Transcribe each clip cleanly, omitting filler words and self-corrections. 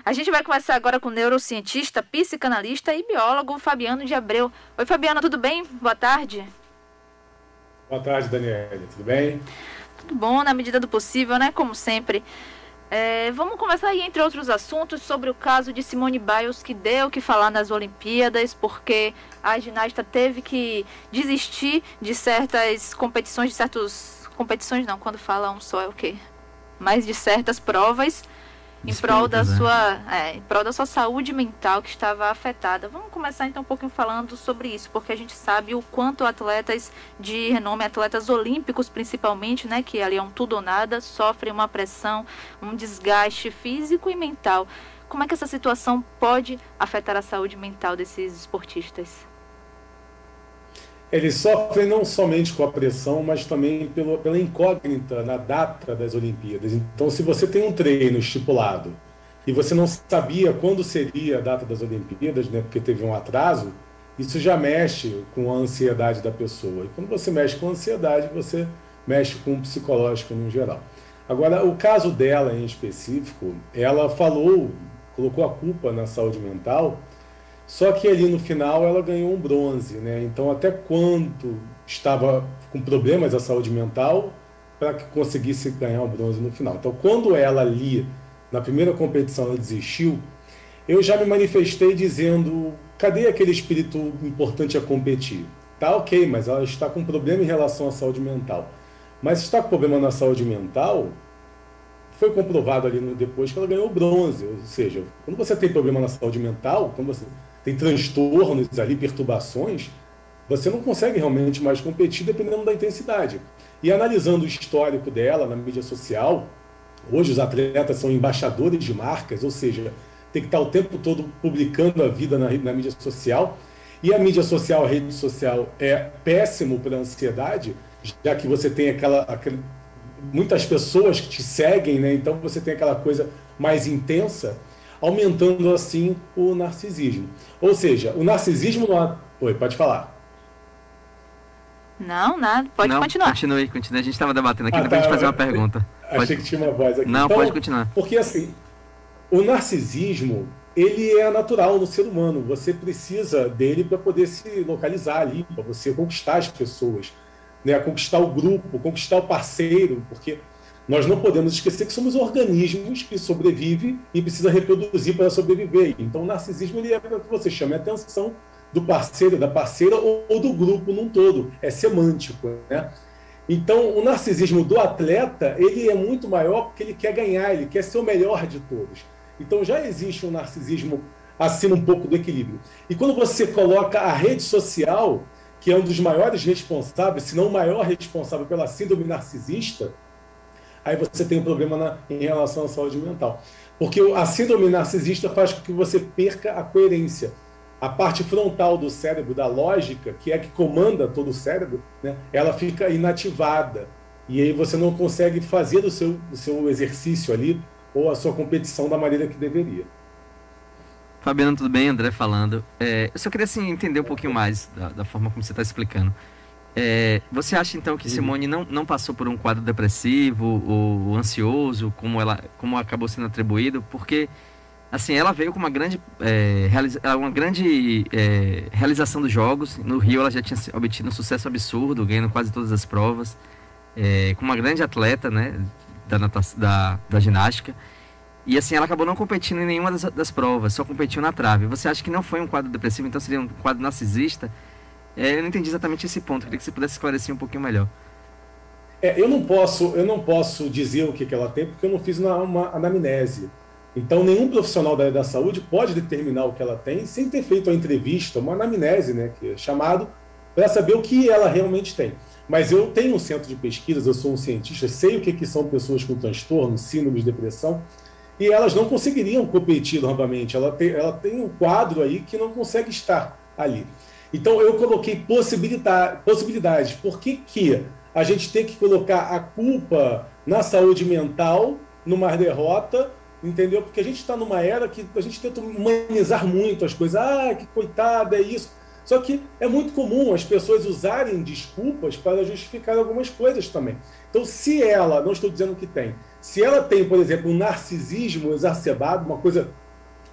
A gente vai começar agora com o neurocientista, psicanalista e biólogo Fabiano de Abreu. Oi, Fabiano, tudo bem? Boa tarde. Boa tarde, Daniela. Tudo bem? Tudo bom, na medida do possível, né? Como sempre. Vamos conversar aí, entre outros assuntos, sobre o caso de Simone Biles, que deu o que falar nas Olimpíadas, porque a ginasta teve que desistir de certas competições, competições não, quando fala um só é o quê? Mas de certas provas, Disputas, né? em prol da sua saúde mental que estava afetada. Vamos começar então um pouquinho falando sobre isso, porque a gente sabe o quanto atletas de renome, atletas olímpicos principalmente, né, que ali é um tudo ou nada, sofrem uma pressão, um desgaste físico e mental. Como é que essa situação pode afetar a saúde mental desses esportistas? Eles sofrem não somente com a pressão, mas também pela incógnita na data das Olimpíadas. Então, se você tem um treino estipulado e você não sabia quando seria a data das Olimpíadas, né, porque teve um atraso, isso já mexe com a ansiedade da pessoa. E quando você mexe com a ansiedade, você mexe com o psicológico no geral. Agora, o caso dela em específico, ela falou, colocou a culpa na saúde mental. Só que ali no final ela ganhou um bronze, né? Então, até quando estava com problemas da saúde mental para que conseguisse ganhar o bronze no final. Então, quando ela ali, na primeira competição, ela desistiu, eu já me manifestei dizendo: cadê aquele espírito importante a competir? Tá ok, mas ela está com problema em relação à saúde mental. Mas está com problema na saúde mental, foi comprovado ali depois que ela ganhou o bronze. Ou seja, quando você tem problema na saúde mental, quando você tem transtornos ali, perturbações, você não consegue realmente mais competir dependendo da intensidade. E analisando o histórico dela na mídia social, hoje os atletas são embaixadores de marcas, ou seja, tem que estar o tempo todo publicando a vida na mídia social. E a mídia social, a rede social, é péssimo para a ansiedade, já que você tem muitas pessoas que te seguem, né? Então você tem aquela coisa mais intensa, aumentando assim o narcisismo. Ou seja, o narcisismo não... Oi, pode falar. Não, nada, pode Não, continuar. continue. A gente estava debatendo aqui, Ah, depois tá. de fazer uma pergunta. Achei que tinha uma voz aqui. Não, Então, pode continuar. porque assim, o narcisismo, ele é natural no ser humano. Você precisa dele para poder se localizar ali, para você conquistar as pessoas, né? Conquistar o grupo, conquistar o parceiro, porque nós não podemos esquecer que somos organismos que sobrevivem e precisam reproduzir para sobreviver. Então, o narcisismo ele é para que você chame a atenção do parceiro, da parceira ou do grupo num todo. É semântico, né? Então, o narcisismo do atleta, ele é muito maior porque ele quer ganhar, ele quer ser o melhor de todos. Então, já existe um narcisismo acima um pouco do equilíbrio. E quando você coloca a rede social, que é um dos maiores responsáveis, se não o maior responsável pela síndrome narcisista, aí você tem um problema em relação à saúde mental. Porque a síndrome narcisista faz com que você perca a coerência. A parte frontal do cérebro, da lógica, que é que comanda todo o cérebro, né, ela fica inativada. E aí você não consegue fazer o seu exercício ali ou a sua competição da maneira que deveria. Fabiano, tudo bem? André falando. Eu só queria assim, entender um pouquinho mais da forma como você está explicando. Você acha então que Simone não passou por um quadro depressivo ou ansioso, como acabou sendo atribuído? Porque assim, ela veio com uma grande realização dos jogos. No Rio ela já tinha obtido um sucesso absurdo, ganhando quase todas as provas, com uma grande atleta, né, da ginástica. E assim, ela acabou não competindo em nenhuma das provas, só competiu na trave. Você acha que não foi um quadro depressivo, então seria um quadro narcisista? Eu não entendi exatamente esse ponto, queria que você pudesse esclarecer um pouquinho melhor. Eu não posso dizer o que ela tem, porque eu não fiz uma anamnese. Então, nenhum profissional da área da saúde pode determinar o que ela tem sem ter feito a entrevista, uma anamnese, né, que é chamado, para saber o que ela realmente tem. Mas eu tenho um centro de pesquisas, eu sou um cientista, sei o que são pessoas com transtorno, síndrome de depressão, e elas não conseguiriam competir novamente. Ela tem um quadro aí que não consegue estar ali. Então, eu coloquei possibilidades. Por que a gente tem que colocar a culpa na saúde mental, numa derrota, entendeu? Porque a gente está numa era que a gente tenta humanizar muito as coisas. Ah, que coitada, é isso. Só que é muito comum as pessoas usarem desculpas para justificar algumas coisas também. Então, se ela, não estou dizendo que tem, se ela tem, por exemplo, um narcisismo exacerbado, uma coisa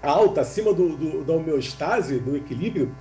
alta, acima da homeostase, do equilíbrio,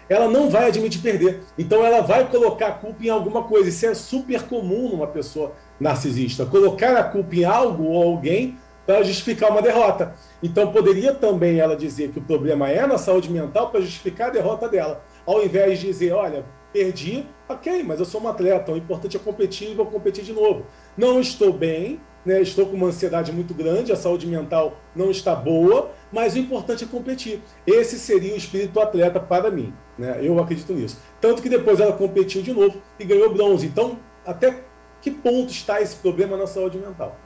ela não vai admitir perder. Então ela vai colocar a culpa em alguma coisa. Isso é super comum numa pessoa narcisista. Colocar a culpa em algo ou alguém para justificar uma derrota. Então poderia também ela dizer que o problema é na saúde mental para justificar a derrota dela. Ao invés de dizer, olha, perdi, ok, mas eu sou um atleta, o importante é competir e vou competir de novo. Não estou bem, né, estou com uma ansiedade muito grande, a saúde mental não está boa, mas o importante é competir. Esse seria o espírito atleta para mim, né? Eu acredito nisso. Tanto que depois ela competiu de novo e ganhou bronze. Então, até que ponto está esse problema na saúde mental?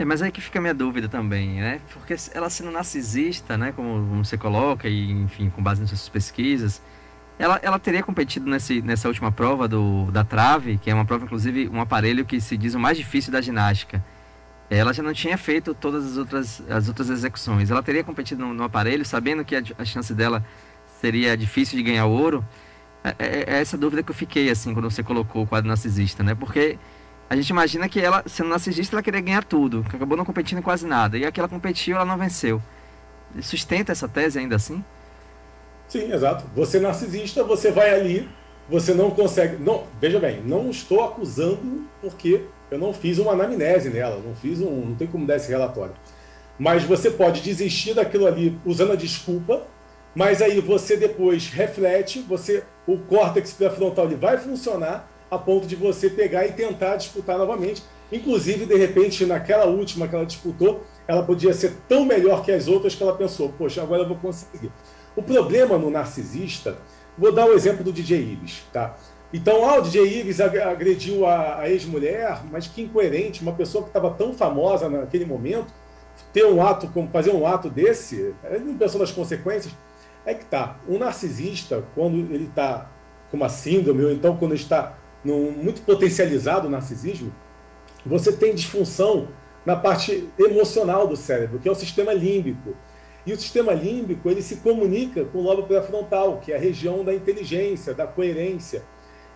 Mas aí que fica a minha dúvida também, né? Porque ela sendo narcisista, né, como você coloca, e enfim, com base nas suas pesquisas, ela teria competido nessa última prova da trave, que é uma prova, inclusive, um aparelho que se diz o mais difícil da ginástica. Ela já não tinha feito todas as outras execuções. Ela teria competido no aparelho, sabendo que a chance dela seria difícil de ganhar o ouro. É essa dúvida que eu fiquei, assim, quando você colocou o quadro narcisista, né? Porque a gente imagina que ela, sendo narcisista, ela queria ganhar tudo, que acabou não competindo em quase nada. E a que ela competiu, ela não venceu. Sustenta essa tese ainda assim? Sim, exato. Você é narcisista, você vai ali, você não consegue... Não, veja bem, não estou acusando porque eu não fiz uma anamnese nela, não tem como dar esse relatório. Mas você pode desistir daquilo ali usando a desculpa, mas aí você depois reflete, o córtex pré-frontal ele vai funcionar a ponto de você pegar e tentar disputar novamente. Inclusive, de repente, naquela última que ela disputou, ela podia ser tão melhor que as outras que ela pensou, poxa, agora eu vou conseguir. O problema no narcisista, vou dar o exemplo do DJ Ives, tá? Então, o DJ Ives agrediu a ex-mulher, mas que incoerente, uma pessoa que estava tão famosa naquele momento, fazer um ato desse, ele não pensou nas consequências. É que tá, um narcisista, quando ele está com uma síndrome, ou então quando ele está muito potencializado o narcisismo, você tem disfunção na parte emocional do cérebro, que é o sistema límbico. E o sistema límbico ele se comunica com o lobo pré-frontal, que é a região da inteligência, da coerência.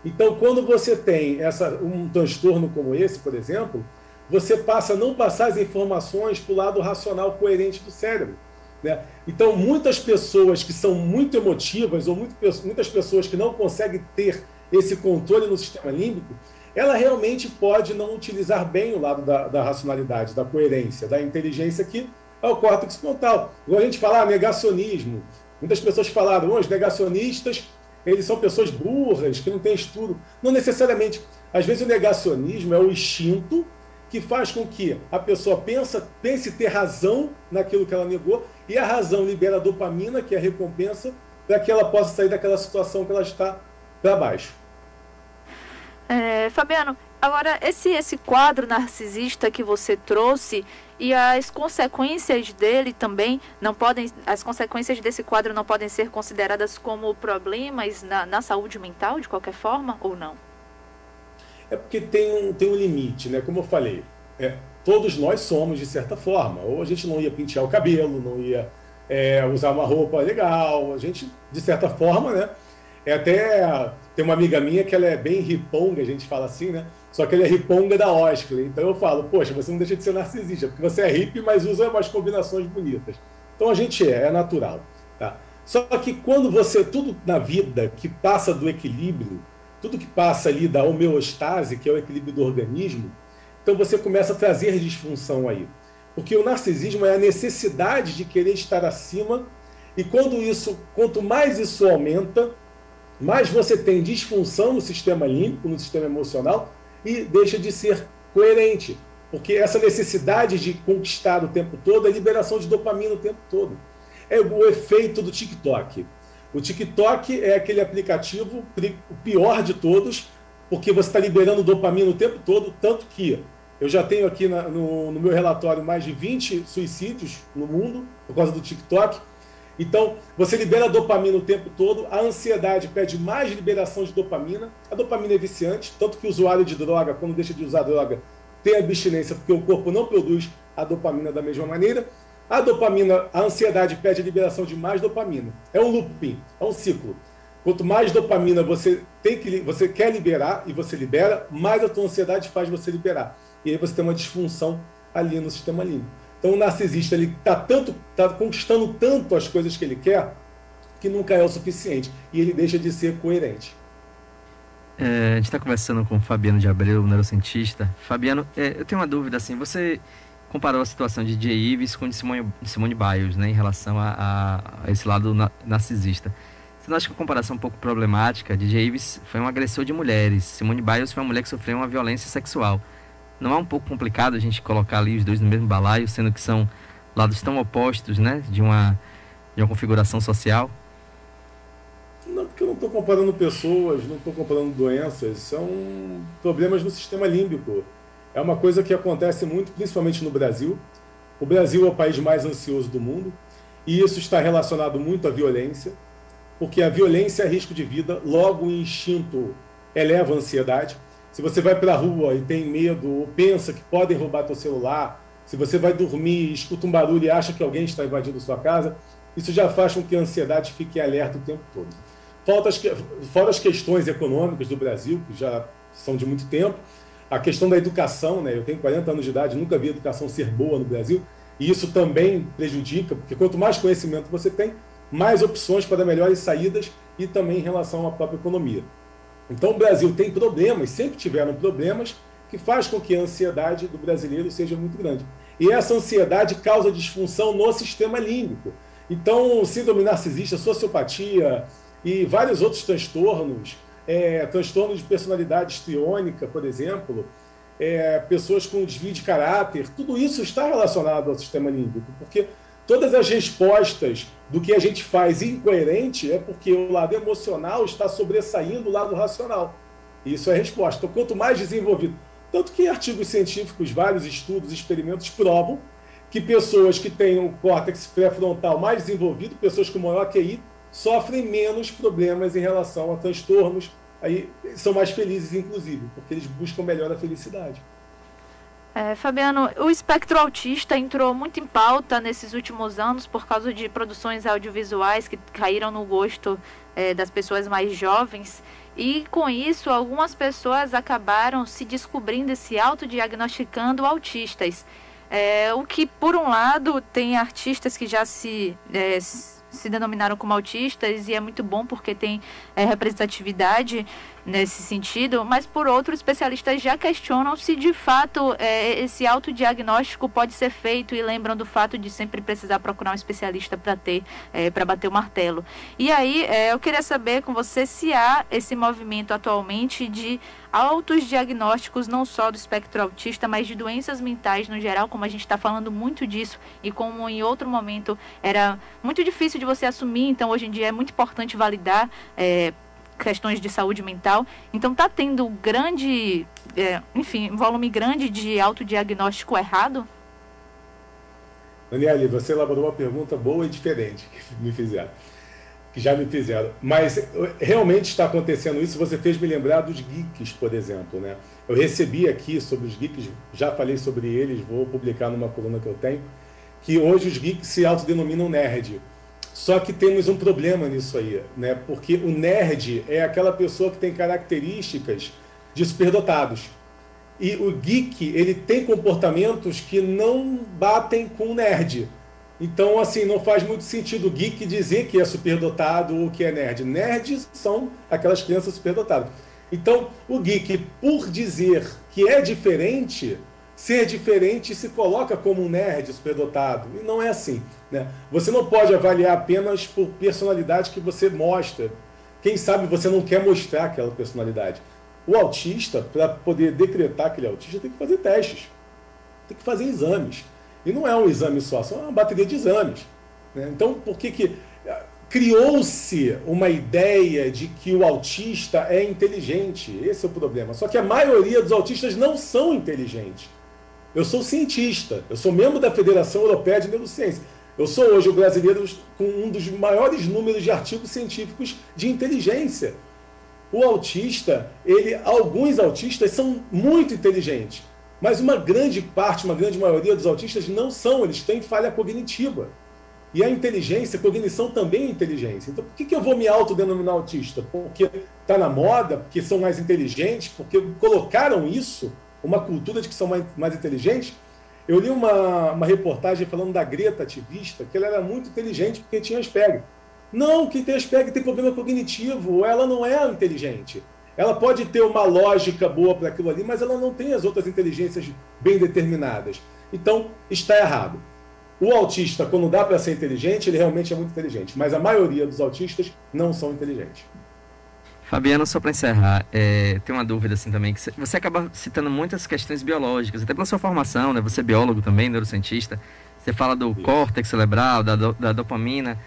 Então, quando você tem um transtorno como esse, por exemplo, você passa a não passar as informações para o lado racional coerente do cérebro, né? Então, muitas pessoas que são muito emotivas, ou muitas pessoas que não conseguem ter esse controle no sistema límbico, ela realmente pode não utilizar bem o lado da racionalidade, da coerência, da inteligência, que é o córtex frontal. Quando a gente fala negacionismo, muitas pessoas falaram, os negacionistas, eles são pessoas burras, que não têm estudo. Não necessariamente. Às vezes o negacionismo é o instinto que faz com que a pessoa pense ter razão naquilo que ela negou, e a razão libera a dopamina, que é a recompensa, para que ela possa sair daquela situação que ela está para baixo. Fabiano, agora esse quadro narcisista que você trouxe e as consequências dele também as consequências desse quadro não podem ser consideradas como problemas na saúde mental de qualquer forma ou não? É porque tem um limite, né? Como eu falei, todos nós somos de certa forma, ou a gente não ia pentear o cabelo, não ia usar uma roupa legal, a gente de certa forma, né? Tem uma amiga minha que ela é bem riponga, a gente fala assim, né? Só que ela é riponga da Oscar. Então eu falo, poxa, você não deixa de ser narcisista, porque você é hippie, mas usa umas combinações bonitas. Então a gente é natural, tá? Só que quando tudo na vida que passa do equilíbrio, tudo que passa ali da homeostase, que é o equilíbrio do organismo, então você começa a trazer disfunção aí. Porque o narcisismo é a necessidade de querer estar acima, e quanto mais isso aumenta, mais você tem disfunção no sistema límbico, no sistema emocional, e deixa de ser coerente. Porque essa necessidade de conquistar o tempo todo é liberação de dopamina o tempo todo. É o efeito do TikTok. O TikTok é aquele aplicativo, o pior de todos, porque você está liberando dopamina o tempo todo, tanto que eu já tenho aqui no meu relatório mais de 20 suicídios no mundo por causa do TikTok. Então, você libera dopamina o tempo todo, a ansiedade pede mais liberação de dopamina, a dopamina é viciante, tanto que o usuário de droga, quando deixa de usar droga, tem abstinência, porque o corpo não produz a dopamina da mesma maneira. A ansiedade pede a liberação de mais dopamina. É um looping, é um ciclo. Quanto mais dopamina você quer liberar e você libera, mais a tua ansiedade faz você liberar. E aí você tem uma disfunção ali no sistema límbico. Então o narcisista ele tá conquistando tanto as coisas que ele quer que nunca é o suficiente e ele deixa de ser coerente. A gente está conversando com o Fabiano de Abreu, neurocientista. Fabiano, eu tenho uma dúvida assim. Você comparou a situação de Jay Ives com de Simone Biles, né, em relação a esse lado narcisista. Você não acha que a comparação é um pouco problemática? De Jay Ives foi um agressor de mulheres. Simone Biles foi uma mulher que sofreu uma violência sexual. Não é um pouco complicado a gente colocar ali os dois no mesmo balaio, sendo que são lados tão opostos, né, de uma configuração social? Não, porque eu não estou comparando pessoas, não estou comparando doenças, são problemas no sistema límbico. É uma coisa que acontece muito, principalmente no Brasil. O Brasil é o país mais ansioso do mundo e isso está relacionado muito à violência, porque a violência é risco de vida, logo o instinto eleva a ansiedade. Se você vai para a rua e tem medo ou pensa que podem roubar teu celular, se você vai dormir, escuta um barulho e acha que alguém está invadindo sua casa, isso já faz com que a ansiedade fique alerta o tempo todo. Fora as questões econômicas do Brasil, que já são de muito tempo, a questão da educação, né? Eu tenho 40 anos de idade, nunca vi a educação ser boa no Brasil, e isso também prejudica, porque quanto mais conhecimento você tem, mais opções para melhores saídas e também em relação à própria economia. Então o Brasil tem problemas, sempre tiveram problemas, que faz com que a ansiedade do brasileiro seja muito grande. E essa ansiedade causa disfunção no sistema límbico. Então, síndrome narcisista, sociopatia e vários outros transtornos, transtorno de personalidade histriônica, por exemplo, pessoas com desvio de caráter, tudo isso está relacionado ao sistema límbico, porque todas as respostas do que a gente faz incoerente é porque o lado emocional está sobressaindo o lado racional. E isso é a resposta. Então, quanto mais desenvolvido... Tanto que em artigos científicos, vários estudos, experimentos provam que pessoas que têm o córtex pré-frontal mais desenvolvido, pessoas com maior QI, sofrem menos problemas em relação a transtornos, aí são mais felizes, inclusive, porque eles buscam melhor a felicidade. Fabiano, o espectro autista entrou muito em pauta nesses últimos anos por causa de produções audiovisuais que caíram no gosto das pessoas mais jovens. E com isso, algumas pessoas acabaram se descobrindo e se autodiagnosticando autistas. O que, por um lado, tem artistas que já se denominaram como autistas, e é muito bom porque tem representatividade nesse sentido, mas por outro, especialistas já questionam se de fato esse autodiagnóstico pode ser feito e lembram do fato de sempre precisar procurar um especialista para bater o martelo. E aí eu queria saber com você se há esse movimento atualmente de autodiagnósticos não só do espectro autista, mas de doenças mentais no geral, como a gente está falando muito disso e como em outro momento era muito difícil de você assumir, então hoje em dia é muito importante validar questões de saúde mental. Então está tendo um volume grande de autodiagnóstico errado? Daniele, você elaborou uma pergunta boa e diferente que já me fizeram. Mas realmente está acontecendo isso. Você fez me lembrar dos geeks, por exemplo, né? Eu recebi aqui sobre os geeks, já falei sobre eles, vou publicar numa coluna que eu tenho, que hoje os geeks se autodenominam nerd. Só que temos um problema nisso aí, né? Porque o nerd é aquela pessoa que tem características de superdotados. E o geek, ele tem comportamentos que não batem com o nerd. Então, assim, não faz muito sentido o geek dizer que é superdotado ou que é nerd. Nerds são aquelas crianças superdotadas. Então, o geek, por dizer que é diferente, ser diferente se coloca como um nerd superdotado. E não é assim, né? Você não pode avaliar apenas por personalidade que você mostra. Quem sabe você não quer mostrar aquela personalidade. O autista, para poder decretar que ele é autista, tem que fazer testes. Tem que fazer exames. E não é um exame só, é uma bateria de exames, né? Então, por que criou-se uma ideia de que o autista é inteligente? Esse é o problema. Só que a maioria dos autistas não são inteligentes. Eu sou cientista, eu sou membro da Federação Europeia de Neurociência. Eu sou hoje o brasileiro com um dos maiores números de artigos científicos de inteligência. O autista, alguns autistas são muito inteligentes, mas uma grande maioria dos autistas não são, eles têm falha cognitiva. E a inteligência, a cognição também é inteligência. Então, por que eu vou me autodenominar autista? Porque está na moda, porque são mais inteligentes, porque colocaram isso, uma cultura de que são mais inteligentes. Eu li uma reportagem falando da Greta ativista, que ela era muito inteligente porque tinha Asperger. Não, quem tem Asperger tem problema cognitivo, ela não é inteligente. Ela pode ter uma lógica boa para aquilo ali, mas ela não tem as outras inteligências bem determinadas. Então, está errado. O autista, quando dá para ser inteligente, ele realmente é muito inteligente, mas a maioria dos autistas não são inteligentes. Fabiano, só para encerrar, tem uma dúvida assim também, que você acaba citando muitas questões biológicas, até pela sua formação, né? Você é biólogo também, neurocientista, você fala do córtex cerebral, da dopamina,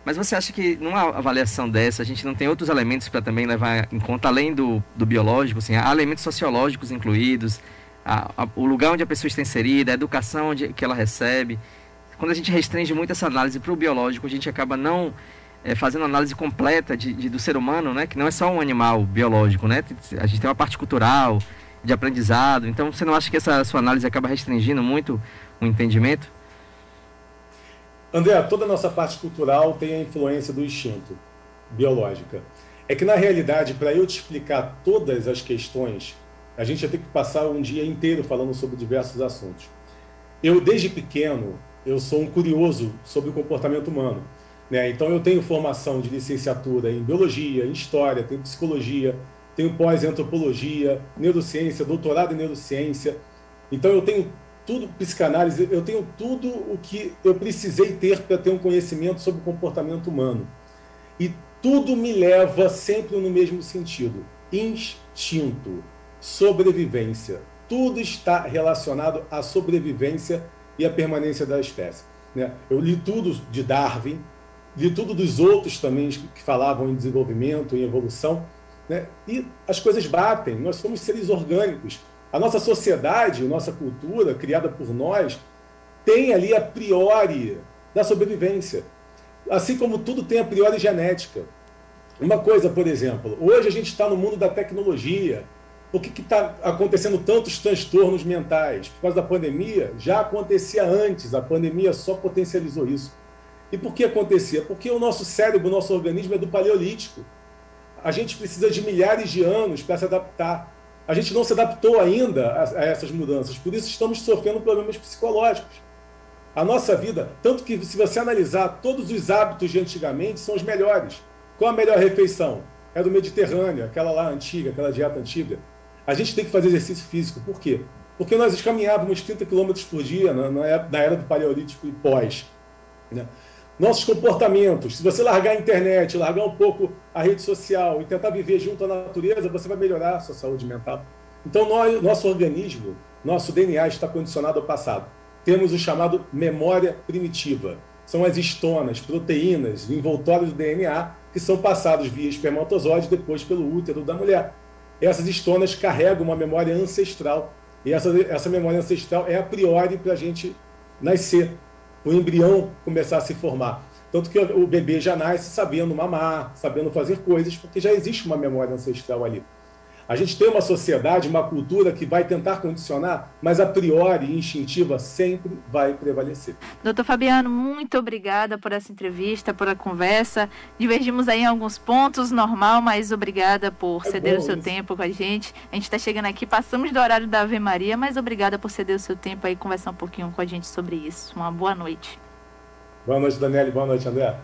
mas você acha que numa avaliação dessa, a gente não tem outros elementos para também levar em conta, além do biológico, assim, há elementos sociológicos incluídos, o lugar onde a pessoa está inserida, a educação que ela recebe. Quando a gente restringe muito essa análise para o biológico, a gente acaba não fazendo análise completa do ser humano, né? Que não é só um animal biológico, né? A gente tem uma parte cultural, de aprendizado. Então, você não acha que essa sua análise acaba restringindo muito o entendimento? André, toda a nossa parte cultural tem a influência do instinto biológica. É que, na realidade, para eu te explicar todas as questões, a gente ia ter que passar um dia inteiro falando sobre diversos assuntos. Eu, desde pequeno, eu sou um curioso sobre o comportamento humano, né? Então, eu tenho formação de licenciatura em biologia, em história, tenho psicologia, tenho pós em antropologia, neurociência, doutorado em neurociência. Então, eu tenho tudo, psicanálise, eu tenho tudo o que eu precisei ter para ter um conhecimento sobre o comportamento humano. E tudo me leva sempre no mesmo sentido: instinto, sobrevivência. Tudo está relacionado à sobrevivência e à permanência da espécie, né? Eu li tudo de Darwin, li tudo dos outros também que falavam em desenvolvimento, em evolução, né? E as coisas batem, nós somos seres orgânicos. A nossa sociedade, a nossa cultura, criada por nós, tem ali a priori da sobrevivência. Assim como tudo tem a priori genética. Uma coisa, por exemplo, hoje a gente está no mundo da tecnologia. Por que está acontecendo tantos transtornos mentais? Por causa da pandemia? Já acontecia antes, a pandemia só potencializou isso. E por que acontecia? Porque o nosso cérebro, o nosso organismo é do Paleolítico. A gente precisa de milhares de anos para se adaptar. A gente não se adaptou ainda a essas mudanças, por isso estamos sofrendo problemas psicológicos. A nossa vida, tanto que se você analisar, todos os hábitos de antigamente são os melhores. Qual a melhor refeição? É do Mediterrâneo, aquela lá antiga, aquela dieta antiga. A gente tem que fazer exercício físico. Por quê? Porque nós caminhávamos 30 km por dia na era do Paleolítico e pós, né? Nossos comportamentos, se você largar a internet, largar um pouco a rede social e tentar viver junto à natureza, você vai melhorar a sua saúde mental. Então, nosso organismo, nosso DNA está condicionado ao passado. Temos o chamado memória primitiva. São as histonas, proteínas, envoltórios do DNA, que são passados via espermatozoide e depois pelo útero da mulher. Essas histonas carregam uma memória ancestral. E essa memória ancestral é a priori para a gente nascer, o embrião começar a se formar. Tanto que o bebê já nasce sabendo mamar, sabendo fazer coisas, porque já existe uma memória ancestral ali. A gente tem uma sociedade, uma cultura que vai tentar condicionar, mas a priori, instintiva, sempre vai prevalecer. Doutor Fabiano, muito obrigada por essa entrevista, por a conversa. Divergimos aí em alguns pontos, normal, mas obrigada por ceder o seu tempo com a gente. A gente está chegando aqui, passamos do horário da Ave Maria, mas obrigada por ceder o seu tempo aí e conversar um pouquinho com a gente sobre isso. Uma boa noite. Boa noite, Daniele. Boa noite, André.